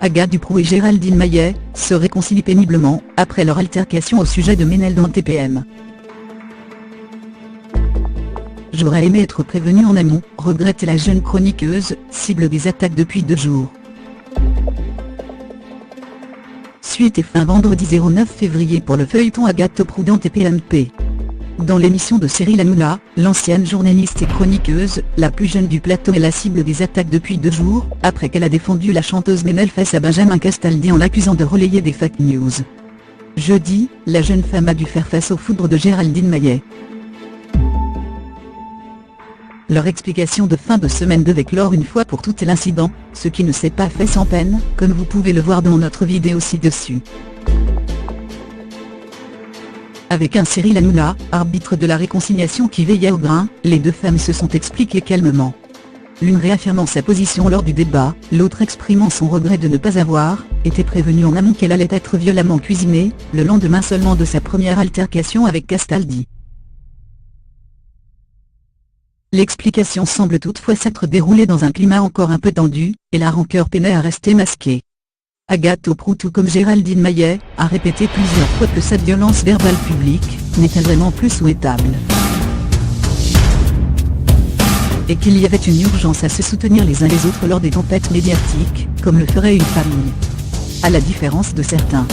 Agathe Duproux et Géraldine Maillet se réconcilient péniblement après leur altercation au sujet de Ménel dans TPM. J'aurais aimé être prévenue en amont, regrette la jeune chroniqueuse, cible des attaques depuis 2 jours. Suite et fin vendredi 09 février pour le feuilleton Agathe Duproux dans TPMP. Dans l'émission de Cyril Hanouna, l'ancienne journaliste et chroniqueuse, la plus jeune du plateau est la cible des attaques depuis 2 jours, après qu'elle a défendu la chanteuse Ménel face à Benjamin Castaldi en l'accusant de relayer des fake news. Jeudi, la jeune femme a dû faire face aux foudres de Géraldine Maillet. Leur explication de fin de semaine devait clore une fois pour toutes l'incident, ce qui ne s'est pas fait sans peine, comme vous pouvez le voir dans notre vidéo ci-dessus. Avec un Cyril Hanouna, arbitre de la réconciliation qui veillait au grain, les 2 femmes se sont expliquées calmement. L'une réaffirmant sa position lors du débat, l'autre exprimant son regret de ne pas avoir été prévenue en amont qu'elle allait être violemment cuisinée, le lendemain seulement de sa première altercation avec Castaldi. L'explication semble toutefois s'être déroulée dans un climat encore un peu tendu, et la rancœur peinait à rester masquée. Agathe Duproux, tout comme Géraldine Maillet, a répété plusieurs fois que cette violence verbale publique n'était vraiment plus souhaitable. Et qu'il y avait une urgence à se soutenir les uns les autres lors des tempêtes médiatiques, comme le ferait une famille. À la différence de certains.